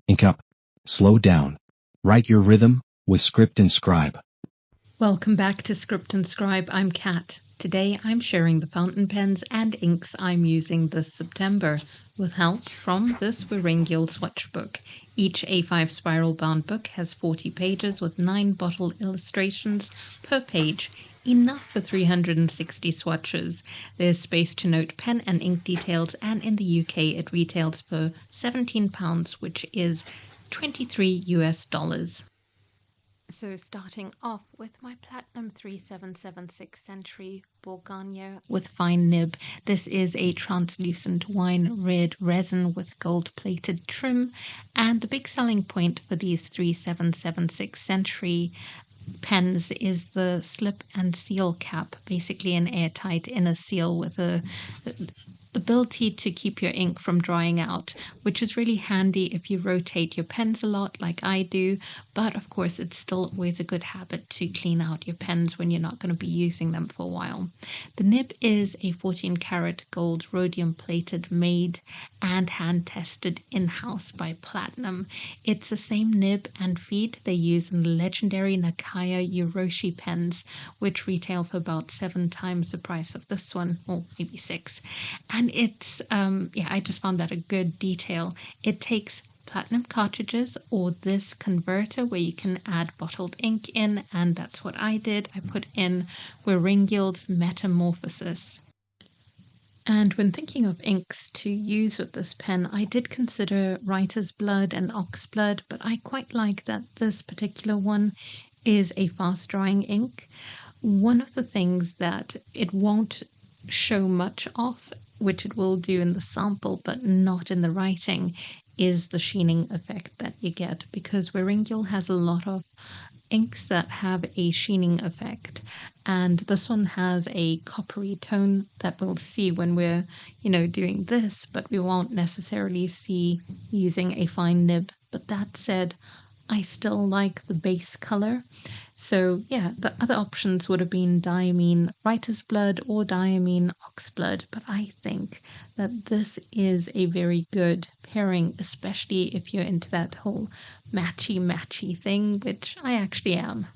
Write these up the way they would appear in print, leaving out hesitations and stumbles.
Ink up. Slow down. Write your rhythm with Script and Scribe. Welcome back to Script and Scribe. I'm Kat. Today I'm sharing the fountain pens and inks I'm using this September with help from this Wearingeul swatch book. Each A5 spiral bound book has 40 pages with 9 bottle illustrations per page, enough for 360 swatches. There's space to note pen and ink details, and in the UK it retails for £17, which is $23 US. So starting off with my Platinum 3776 Century Bourgogne with fine nib. This is a translucent wine red resin with gold-plated trim, and the big selling point for these 3776 Century pens is the slip and seal cap, basically an airtight inner seal with a ability to keep your ink from drying out, which is really handy if you rotate your pens a lot like I do, but of course it's still always a good habit to clean out your pens when you're not going to be using them for a while. The nib is a 14 karat gold rhodium plated, made and hand tested in-house by Platinum. It's the same nib and feed they use in the legendary Nakaya Uroshi pens, which retail for about 7 times the price of this one, or maybe 6. And it's, I just found that a good detail. It takes Platinum cartridges or this converter where you can add bottled ink in, and that's what I did. I put in Wearingeul's Metamorphosis. And when thinking of inks to use with this pen, I did consider Writer's Blood and Ox Blood, but I quite like that this particular one is a fast-drying ink. One of the things that it won't show much of, which it will do in the sample but not in the writing, is the sheening effect that you get, because Wearingeul has a lot of inks that have a sheening effect, and this one has a coppery tone that we'll see when we're doing this, but we won't necessarily see using a fine nib. But that said, I still like the base color. So yeah, the other options would have been Diamine Writer's Blood or Diamine Ox Blood, but I think that this is a very good pairing, especially if you're into that whole matchy thing, which I actually am.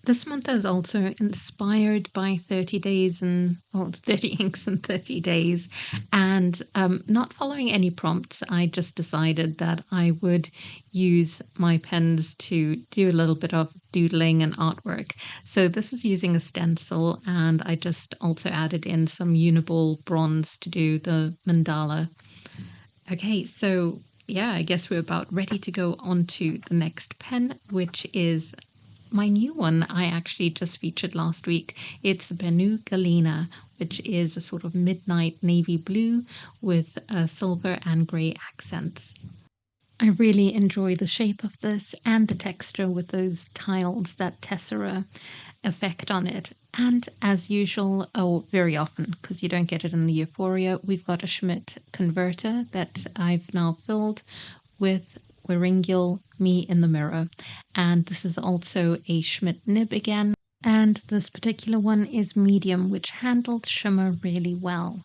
This month is also inspired by 30 inks in 30 days, and not following any prompts. I just decided that I would use my pens to do a little bit of doodling and artwork. So this is using a stencil, and I just also added in some Uniball bronze to do the mandala. Okay, so yeah, I guess we're about ready to go on to the next pen, which is my new one I actually just featured last week. It's the Benu Galena, which is a sort of midnight navy blue with silver and grey accents. I really enjoy the shape of this and the texture with those tiles, that Tessera effect on it. And as usual, very often, because you don't get it in the Euphoria, we've got a Schmidt converter that I've now filled with Wearingeul Me in the Mirror. And this is also a Schmidt nib again. And this particular one is medium, which handles shimmer really well.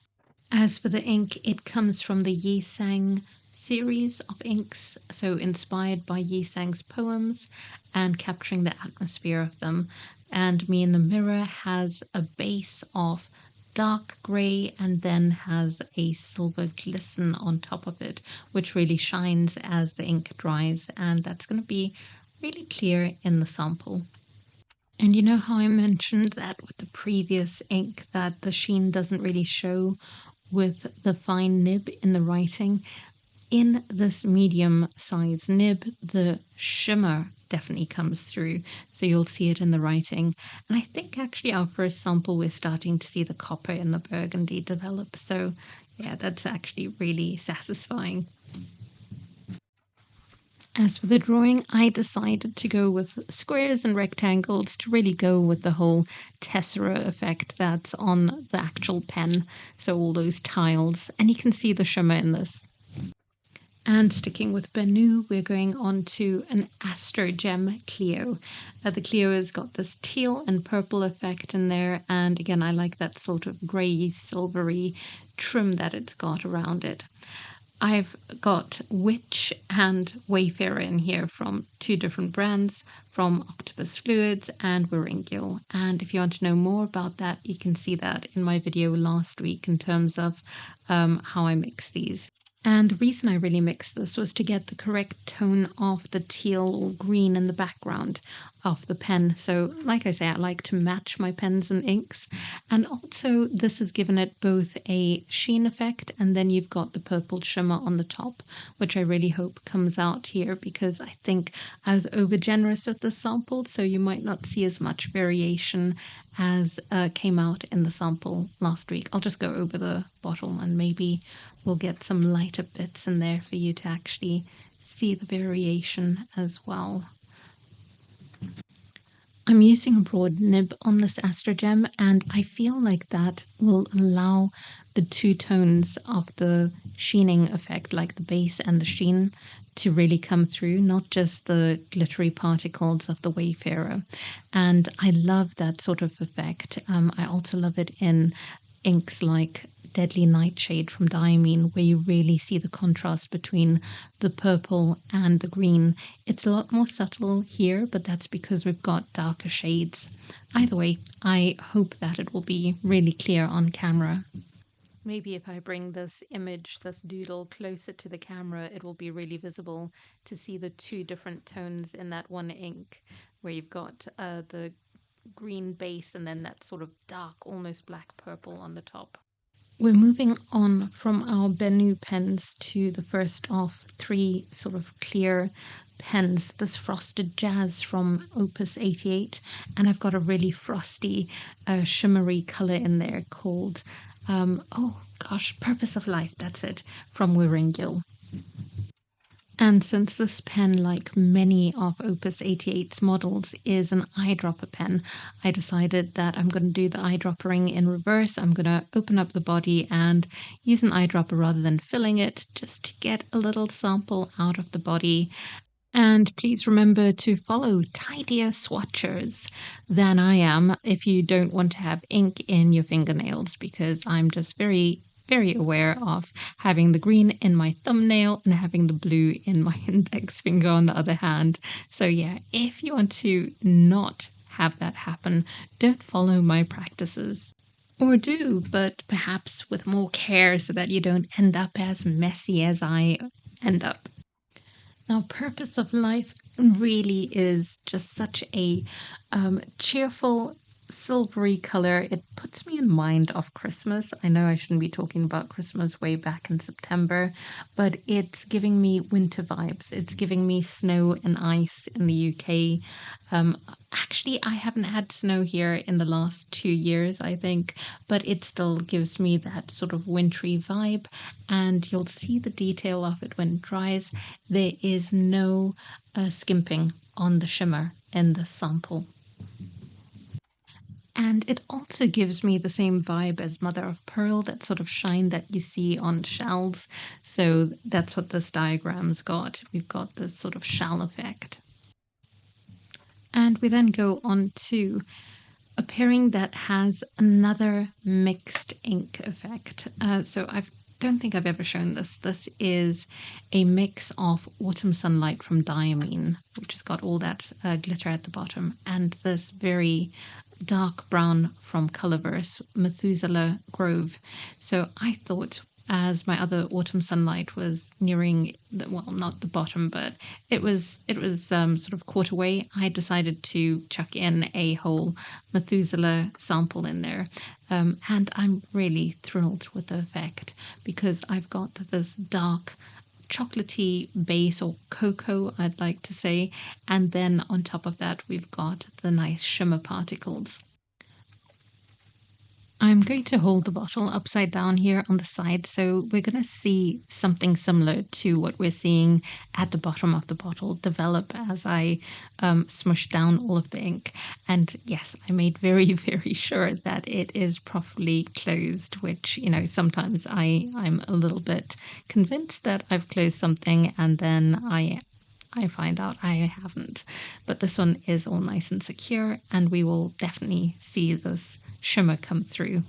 As for the ink, it comes from the Yisang series of inks, so inspired by Yisang's poems and capturing the atmosphere of them. And Me in the Mirror has a base of dark grey and then has a silver glisten on top of it, which really shines as the ink dries, and that's going to be really clear in the sample. And you know how I mentioned that with the previous ink that the sheen doesn't really show with the fine nib in the writing? In this medium size nib, the shimmer definitely comes through, so you'll see it in the writing. And I think actually our first sample we're starting to see the copper in the burgundy develop, so yeah, that's actually really satisfying. As for the drawing, I decided to go with squares and rectangles to really go with the whole tessera effect that's on the actual pen, so all those tiles, and you can see the shimmer in this. And sticking with Benu, we're going on to an Astrogem Clio. The Clio has got this teal and purple effect in there, and again, I like that sort of grey, silvery trim that it's got around it. I've got Witch and Wayfarer in here from 2 different brands, from Opus Fluids and Wearingeul. And if you want to know more about that, you can see that in my video last week in terms of how I mix these. And the reason I really mixed this was to get the correct tone of the teal or green in the background of the pen. So like I say, I like to match my pens and inks. And also this has given it both a sheen effect, and then you've got the purple shimmer on the top, which I really hope comes out here, because I think I was over generous with the sample, so you might not see as much variation as came out in the sample last week. I'll just go over the bottle and maybe we'll get some lighter bits in there for you to actually see the variation as well. I'm using a broad nib on this Astrogem, and I feel like that will allow the 2 tones of the sheening effect, like the base and the sheen, to really come through, not just the glittery particles of the Wayfarer. And I love that sort of effect. I also love it in inks like Deadly Nightshade from Diamine, where you really see the contrast between the purple and the green. It's a lot more subtle here, but that's because we've got darker shades. Either way, I hope that it will be really clear on camera. Maybe if I bring this image, this doodle, closer to the camera, it will be really visible to see the 2 different tones in that one ink, where you've got the green base and then that sort of dark, almost black purple on the top. We're moving on from our Benu pens to the first of 3 sort of clear pens, this Frosted Jazz from Opus 88, and I've got a really frosty, shimmery color in there called, Purpose of Life, that's it, from Wearingeul. And since this pen, like many of Opus 88's models, is an eyedropper pen, I decided that I'm going to do the eyedroppering in reverse. I'm going to open up the body and use an eyedropper rather than filling it, just to get a little sample out of the body. And please remember to follow tidier swatchers than I am if you don't want to have ink in your fingernails, because I'm just very aware of having the green in my thumbnail and having the blue in my index finger on the other hand. So yeah, if you want to not have that happen, don't follow my practices. Or do, but perhaps with more care so that you don't end up as messy as I end up. Now, Purpose of Life really is just such a cheerful, silvery color. It puts me in mind of Christmas. I know I shouldn't be talking about Christmas way back in September, but it's giving me winter vibes. It's giving me snow and ice in the UK. Actually, I haven't had snow here in the last 2 years, I think, but it still gives me that sort of wintry vibe, and you'll see the detail of it when it dries. There is no skimping on the shimmer in the sample. And it also gives me the same vibe as Mother of Pearl, that sort of shine that you see on shells. So that's what this diagram's got. We've got this sort of shell effect. And we then go on to a pairing that has another mixed ink effect. So I don't think I've ever shown this. This is a mix of Autumn Sunlight from Diamine, which has got all that glitter at the bottom, and this very dark brown from Colorverse, Methuselah Grove. So I thought, as my other Autumn Sunlight was nearing not the bottom, but it was sort of caught away, I decided to chuck in a whole Methuselah sample in there. And I'm really thrilled with the effect, because I've got this dark chocolatey base, or cocoa I'd like to say, and then on top of that we've got the nice shimmer particles. I'm going to hold the bottle upside down here on the side, so we're going to see something similar to what we're seeing at the bottom of the bottle develop as I smush down all of the ink. And yes, I made very sure that it is properly closed, which, you know, sometimes I'm a little bit convinced that I've closed something and then I find out I haven't. But this one is all nice and secure, and we will definitely see this shimmer come through.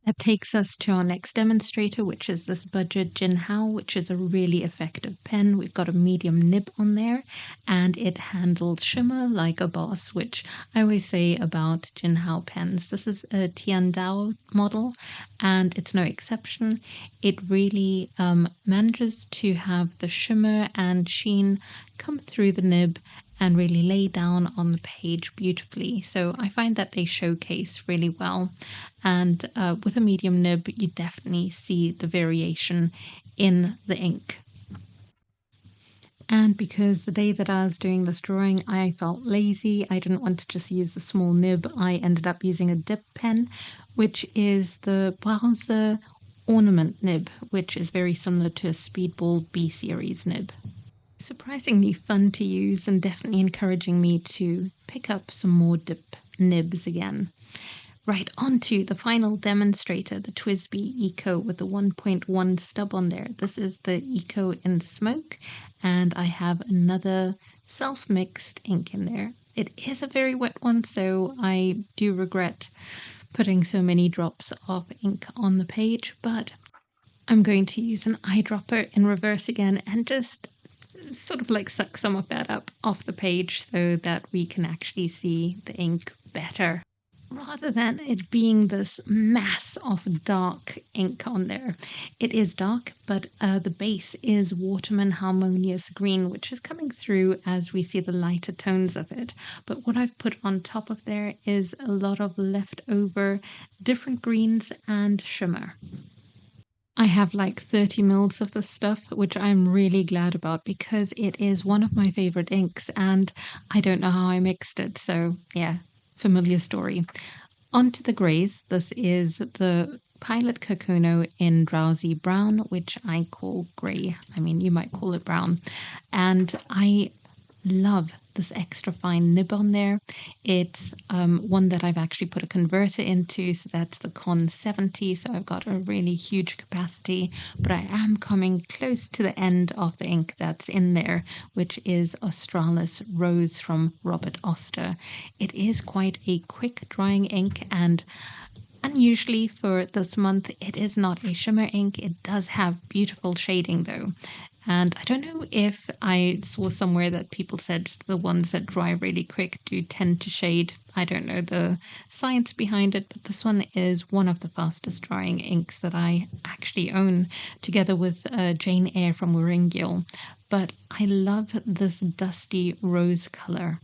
That takes us to our next demonstrator, which is this budget Jinhao, which is a really effective pen. We've got a medium nib on there, and it handles shimmer like a boss, which I always say about Jinhao pens. This is a Tiandao model, and it's no exception. It really manages to have the shimmer and sheen come through the nib and really lay down on the page beautifully. So I find that they showcase really well. And with a medium nib, you definitely see the variation in the ink. And because the day that I was doing this drawing, I felt lazy, I didn't want to just use the small nib, I ended up using a dip pen, which is the Browser Ornament nib, which is very similar to a Speedball B series nib. Surprisingly fun to use and definitely encouraging me to pick up some more dip nibs again. Right, on to the final demonstrator, the TWSBI Eco with the 1.1 stub on there. This is the Eco in Smoke, and I have another self-mixed ink in there. It is a very wet one, so I do regret putting so many drops of ink on the page, but I'm going to use an eyedropper in reverse again and just sort of like suck some of that up off the page so that we can actually see the ink better, rather than it being this mass of dark ink on there. It is dark, but the base is Waterman Harmonious Green, which is coming through as we see the lighter tones of it. But what I've put on top of there is a lot of leftover different greens and shimmer. I have like 30 mils of this stuff, which I'm really glad about because it is one of my favorite inks and I don't know how I mixed it. So yeah, familiar story. On to the grays. This is the Pilot Kakuno in Drowsy Brown, which I call gray. I mean, you might call it brown. And I love this extra fine nib on there. It's one that I've actually put a converter into, so that's the Con 70, so I've got a really huge capacity, but I am coming close to the end of the ink that's in there, which is Australis Rose from Robert Oster. It is quite a quick drying ink, and unusually for this month, it is not a shimmer ink. It does have beautiful shading though. And I don't know if I saw somewhere that people said the ones that dry really quick do tend to shade. I don't know the science behind it, but this one is one of the fastest drying inks that I actually own, together with Jane Eyre from Wearingeul. But I love this dusty rose color.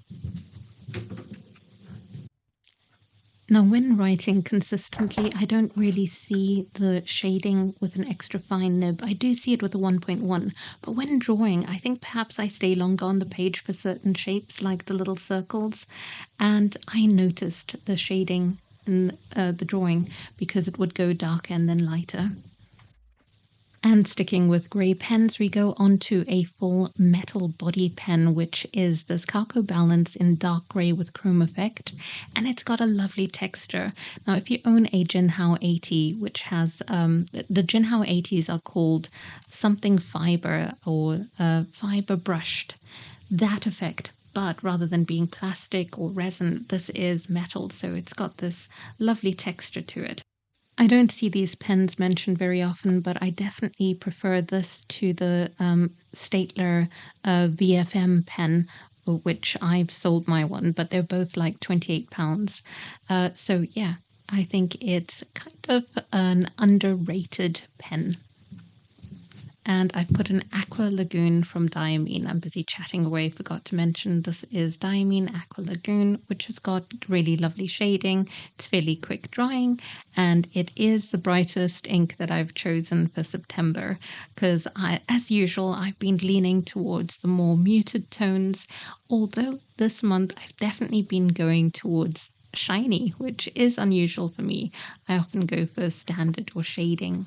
Now, when writing consistently, I don't really see the shading with an extra fine nib. I do see it with a 1.1, but when drawing, I think perhaps I stay longer on the page for certain shapes, like the little circles, and I noticed the shading in the drawing because it would go darker and then lighter. And sticking with grey pens, we go on to a full metal body pen, which is this Kaco Balance in dark grey with chrome effect, and it's got a lovely texture. Now, if you own a Jinhao 80, which has, the Jinhao 80s are called something fiber or fiber brushed, that effect. But rather than being plastic or resin, this is metal, so it's got this lovely texture to it. I don't see these pens mentioned very often, but I definitely prefer this to the Staedtler VFM pen, which I've sold my one, but they're both like £28. So yeah, I think it's kind of an underrated pen. And I've put an Aqua Lagoon from Diamine. I'm busy chatting away, forgot to mention this is Diamine Aqua Lagoon, which has got really lovely shading. It's fairly quick drying, and it is the brightest ink that I've chosen for September because as usual, I've been leaning towards the more muted tones, although this month I've definitely been going towards shiny, which is unusual for me. I often go for standard or shading.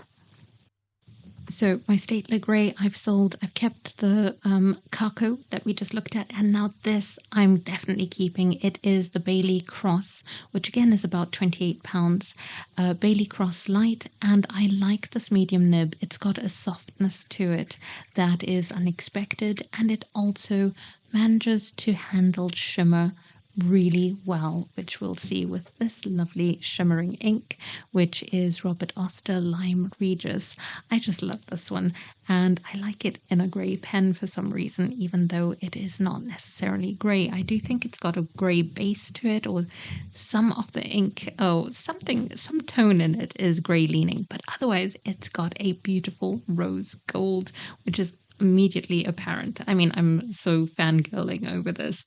So my Staedtler Grey I've sold. I've kept the Kaco that we just looked at, and now this I'm definitely keeping. It is the Bailey Cross, which again is about £28. Bailey Cross Light, and I like this medium nib. It's got a softness to it that is unexpected, and it also manages to handle shimmer really well, which we'll see with this lovely shimmering ink, which is Robert Oster Lime Regis. I just love this one, and I like it in a grey pen for some reason, even though it is not necessarily grey. I do think it's got a grey base to it, or some of the ink, some tone in it is grey leaning, but otherwise it's got a beautiful rose gold, which is immediately apparent. I mean, I'm so fangirling over this.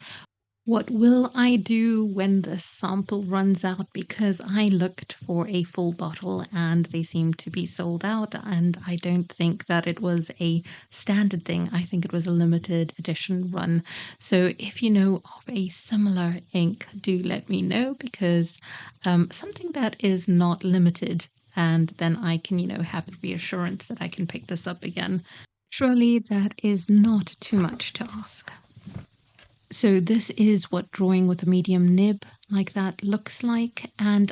What will I do when the sample runs out? Because I looked for a full bottle and they seem to be sold out, and I don't think that it was a standard thing. I think it was a limited edition run. So if you know of a similar ink, do let me know, because something that is not limited, and then I can, have the reassurance that I can pick this up again. Surely that is not too much to ask. So this is what drawing with a medium nib like that looks like, and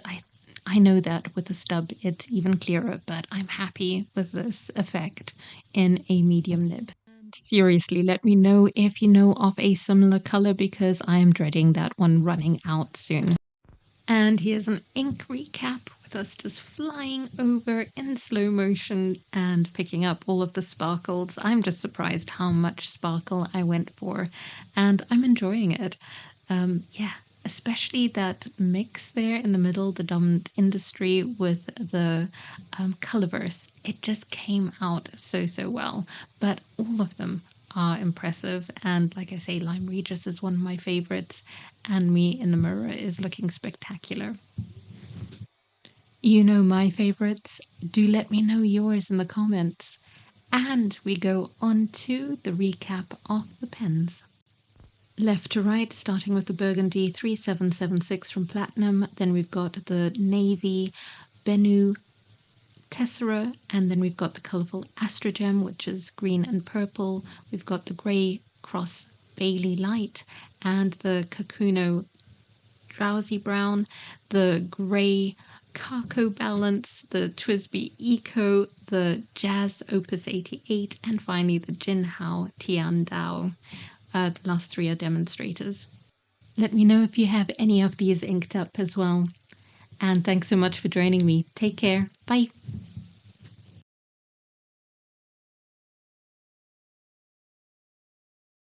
I know that with a stub it's even clearer, but I'm happy with this effect in a medium nib. And seriously, let me know if you know of a similar color, because I am dreading that one running out soon. And here's an ink recap with us just flying over in slow motion and picking up all of the sparkles. I'm just surprised how much sparkle I went for, and I'm enjoying it. Yeah, especially that mix there in the middle, the dominant industry with the colorverse. It just came out so, so well. But all of them are impressive, and like I say, Lime Regis is one of my favorites, and Me in the Mirror is looking spectacular. You know my favorites. Do let me know yours in the comments. And we go on to the recap of the pens. Left to right, starting with the Burgundy 3776 from Platinum. Then we've got the Navy Benu Tessera, and then we've got the colourful Astrogem, which is green and purple. We've got the grey Cross Bailey Light, and the Kakuno Drowsy Brown, the grey Kaco Balance, the TWSBI Eco, the Jazz Opus 88, and finally the Jinhao Tiandao. The last three are demonstrators. Let me know if you have any of these inked up as well. And thanks so much for joining me. Take care. Bye.